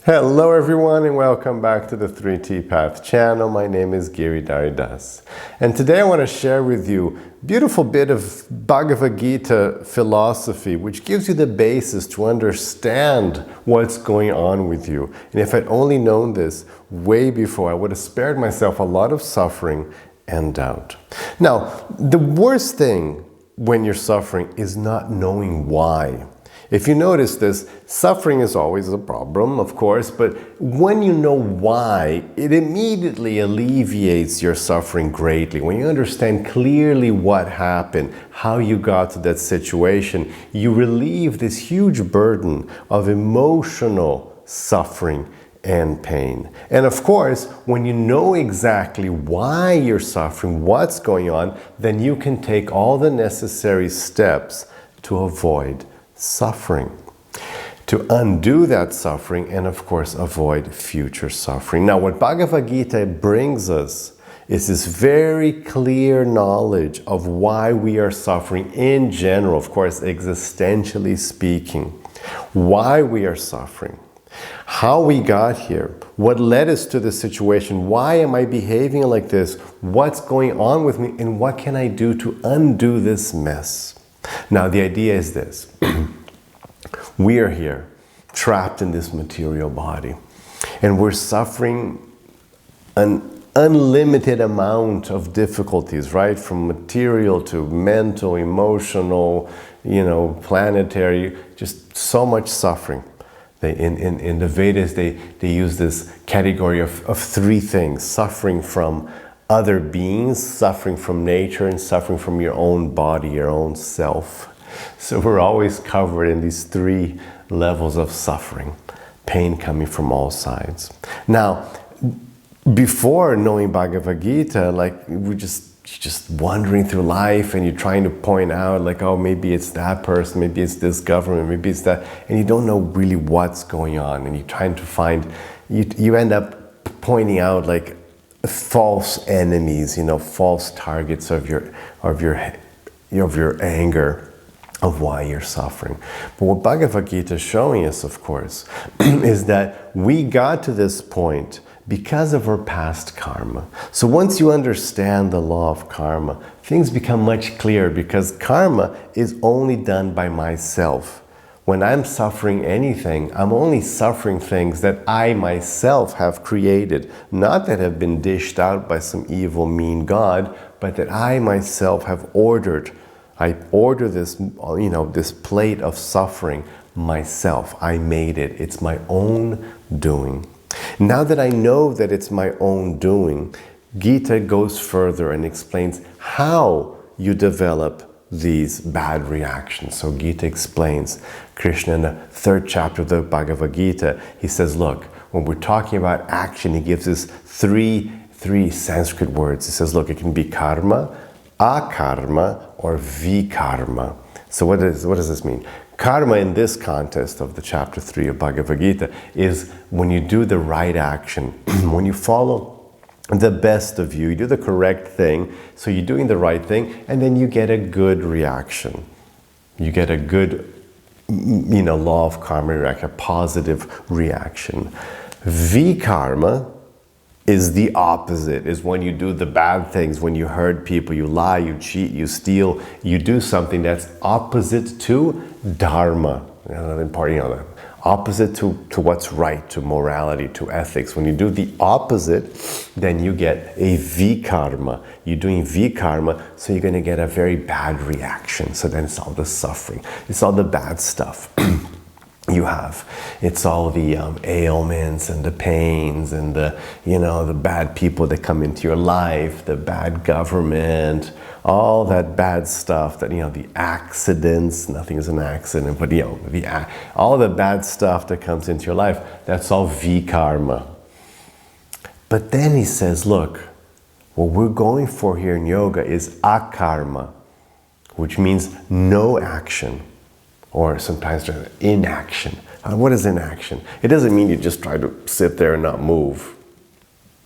Hello everyone and welcome back to the 3T Path channel. My name is Giridhari. And today I want to share with you a beautiful bit of Bhagavad-gita philosophy which gives you the basis to understand what's going on with you. And if I'd only known this way before, I would have spared myself a lot of suffering and doubt. Now, the worst thing when you're suffering is not knowing why. If you notice this, suffering is always a problem, of course, but when you know why, it immediately alleviates your suffering greatly. When you understand clearly what happened, how you got to that situation, you relieve this huge burden of emotional suffering and pain. And of course, when you know exactly why you're suffering, what's going on, then you can take all the necessary steps to avoid suffering, to undo that suffering, and of course avoid future suffering. Now, what Bhagavad-gita brings us is this very clear knowledge of why we are suffering in general, of course existentially speaking, why we are suffering, how we got here, what led us to this situation, why am I behaving like this, what's going on with me, and what can I do to undo this mess. Now, the idea is this. We are here, trapped in this material body, and we're suffering an unlimited amount of difficulties, right? From material to mental, emotional, planetary, just so much suffering. In the Vedas, they use this category of three things: suffering from other beings, suffering from nature, and suffering from your own body, your own self. So we're always covered in these three levels of suffering, pain coming from all sides. Now, before knowing Bhagavad-gita, you're just wandering through life and you're trying to point out oh, maybe it's that person, maybe it's this government, maybe it's that, and you don't know really what's going on, and you're trying to find, you end up pointing out false enemies, false targets of your anger, of why you're suffering. But what Bhagavad-gita is showing us, of course, is that we got to this point because of our past karma. So once you understand the law of karma, things become much clearer, because karma is only done by myself. When I'm suffering anything, I'm only suffering things that I myself have created, not that have been dished out by some evil, mean God, but that I myself have ordered. I order this, this plate of suffering myself. I made it. It's my own doing. Now that I know that it's my own doing, Gita goes further and explains how you develop these bad reactions. So Gita explains, Krishna in the 3rd chapter of the Bhagavad-gita, he says, look, when we're talking about action, he gives us three Sanskrit words. He says, look, it can be karma, akarma, or vikarma. So what does this mean? Karma in this context of the chapter 3 of Bhagavad-gita is when you do the right action, when you follow the best of you, you do the correct thing, so you're doing the right thing, and then you get a good reaction. You get a good, law of karma reaction, a positive reaction. Vikarma is the opposite, is when you do the bad things, when you hurt people, you lie, you cheat, you steal, you do something that's opposite to dharma, opposite to what's right, to morality, to ethics. When you do the opposite, then you get a vikarma. You're doing vikarma, so you're going to get a very bad reaction. So then it's all the suffering, it's all the bad stuff. You have. It's all the ailments and the pains and the bad people that come into your life, the bad government, all that bad stuff, that the accidents. Nothing is an accident, but all the bad stuff that comes into your life, that's all vikarma. But then he says, look, what we're going for here in yoga is akarma, which means no action. Or sometimes inaction. What is inaction? It doesn't mean you just try to sit there and not move,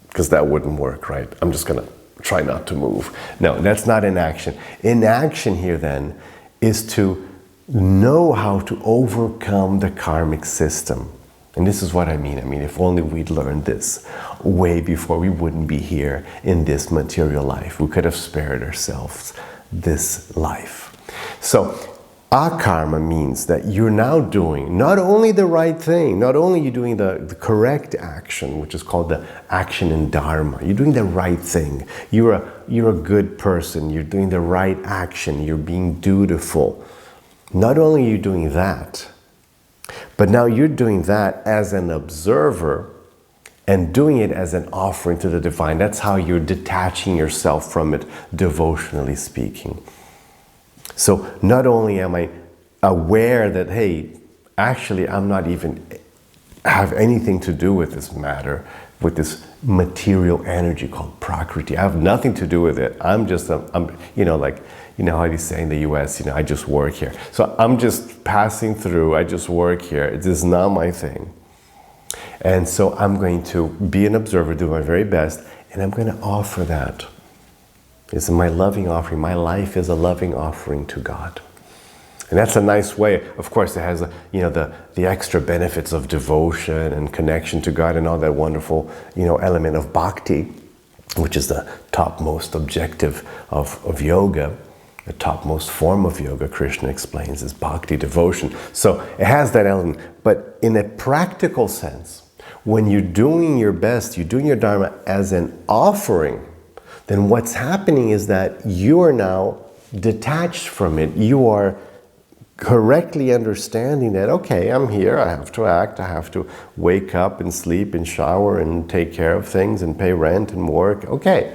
because that wouldn't work, right? I'm just going to try not to move. No, that's not inaction. Inaction here then is to know how to overcome the karmic system. And this is what I mean. I mean, if only we'd learned this way before, we wouldn't be here in this material life. We could have spared ourselves this life. So, akarma means that you're now doing not only the right thing, not only you're doing the correct action, which is called the action in dharma. You're doing the right thing. You're a good person. You're doing the right action. You're being dutiful. Not only are you doing that, but now you're doing that as an observer and doing it as an offering to the divine. That's how you're detaching yourself from it, devotionally speaking. So not only am I aware that, hey, actually I'm not even have anything to do with this matter, with this material energy called prakriti. I have nothing to do with it. I'm just, like, how you say in the US, I just work here. So I'm just passing through, I just work here. It is not my thing. And so I'm going to be an observer, do my very best, and I'm going to offer that. It's my loving offering. My life is a loving offering to God. And that's a nice way. Of course, it has, the extra benefits of devotion and connection to God and all that wonderful, element of bhakti, which is the topmost objective of yoga. The topmost form of yoga, Krishna explains, is bhakti, devotion. So it has that element. But in a practical sense, when you're doing your best, you're doing your dharma as an offering, then what's happening is that you are now detached from it. You are correctly understanding that, okay, I'm here, I have to act, I have to wake up and sleep and shower and take care of things and pay rent and work. Okay,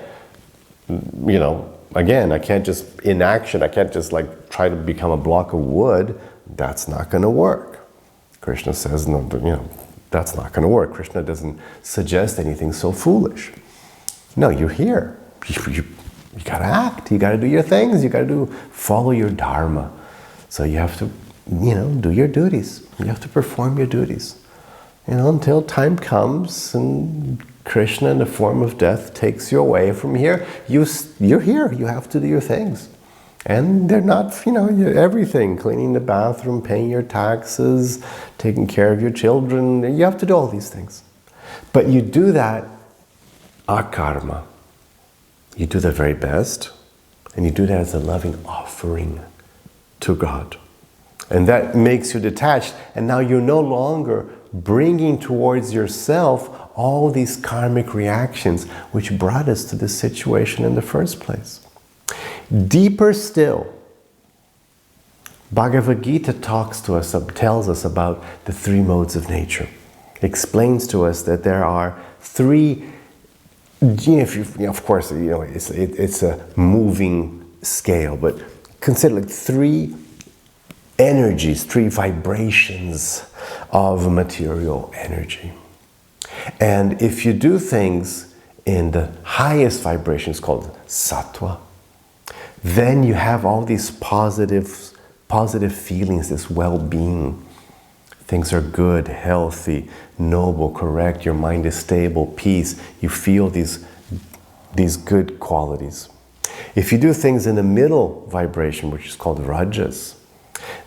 again, I can't just, inaction, I can't just try to become a block of wood. That's not going to work. Krishna says, no, that's not going to work. Krishna doesn't suggest anything so foolish. No, you're here. You got to act. You got to do your things. You got to follow your dharma. So you have to, do your duties. You have to perform your duties. Until time comes and Krishna in the form of death takes you away from here, you're here. You have to do your things. And they're not, everything. Cleaning the bathroom, paying your taxes, taking care of your children. You have to do all these things. But you do that akarma. You do the very best, and you do that as a loving offering to God. And that makes you detached, and now you're no longer bringing towards yourself all these karmic reactions which brought us to this situation in the first place. Deeper still, Bhagavad-gita tells us about the three modes of nature. Explains to us that there are three. Of course, it's a moving scale, but consider three energies, three vibrations of material energy. And if you do things in the highest vibration, it's called sattva, then you have all these positive feelings, this well-being. Things are good, healthy, noble, correct. Your mind is stable, peace. You feel these good qualities. If you do things in the middle vibration, which is called rajas,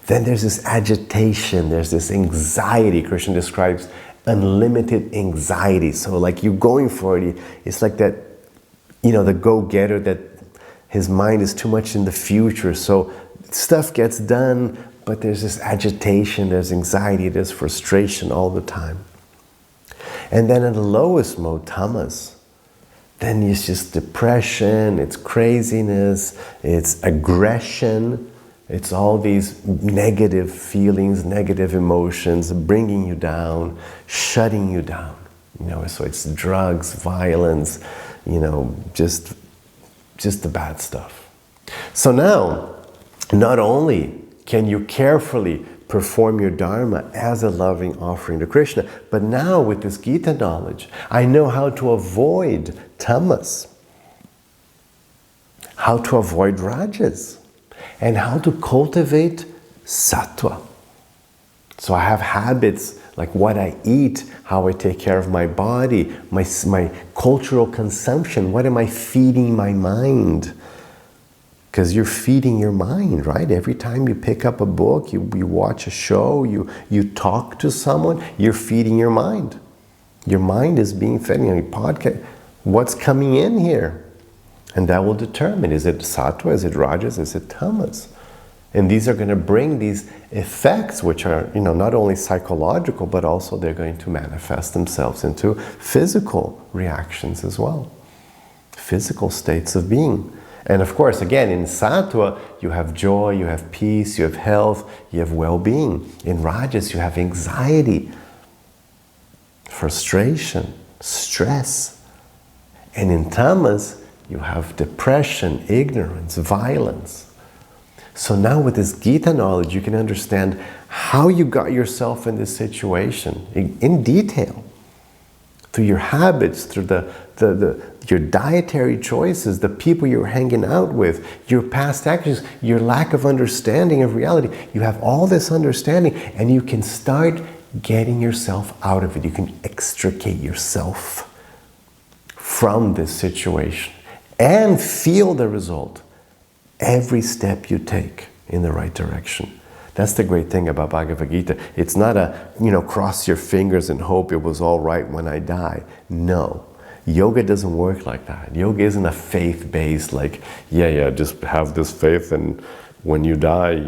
then there's this agitation, there's this anxiety. Krishna describes unlimited anxiety. So you're going for it. It's like that, the go-getter that his mind is too much in the future. So stuff gets done, but there's this agitation, there's anxiety, there's frustration all the time. And then in the lowest mode, tamas, then it's just depression, it's craziness, it's aggression, it's all these negative feelings, negative emotions, bringing you down, shutting you down. So it's drugs, violence, just the bad stuff. So now, not only can you carefully perform your dharma as a loving offering to Krishna, but now with this Gita knowledge, I know how to avoid tamas, how to avoid rajas, and how to cultivate sattva. So I have habits like what I eat, how I take care of my body, my cultural consumption, what am I feeding my mind? Because you're feeding your mind, right? Every time you pick up a book, you watch a show, you talk to someone, you're feeding your mind. Your mind is being fed. You know, your podcast, what's coming in here? And that will determine, is it sattva, is it rajas, is it tamas? And these are going to bring these effects, which are, you know, not only psychological, but also they're going to manifest themselves into physical reactions as well. Physical states of being. And of course, again, in sattva, you have joy, you have peace, you have health, you have well-being. In rajas, you have anxiety, frustration, stress. And in tamas, you have depression, ignorance, violence. So now with this Gita knowledge, you can understand how you got yourself in this situation in detail. Through your habits, through your dietary choices, the people you're hanging out with, your past actions, your lack of understanding of reality. You have all this understanding and you can start getting yourself out of it. You can extricate yourself from this situation and feel the result every step you take in the right direction. That's the great thing about Bhagavad-gita. It's not a, cross your fingers and hope it was all right when I die. No. Yoga doesn't work like that. Yoga isn't a faith-based, just have this faith and when you die,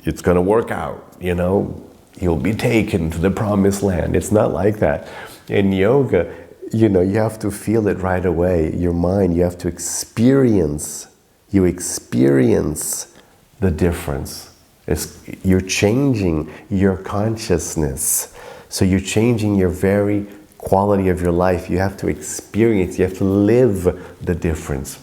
it's going to work out, You'll be taken to the promised land. It's not like that. In yoga, you have to feel it right away. Your mind, you have to experience. You experience the difference. You're changing your consciousness. So you're changing your very quality of your life. You have to experience, you have to live the difference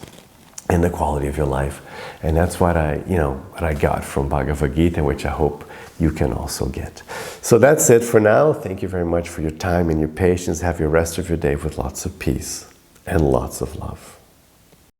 in the quality of your life. And that's what I got from Bhagavad-gita, which I hope you can also get. So that's it for now. Thank you very much for your time and your patience. Have your rest of your day with lots of peace and lots of love.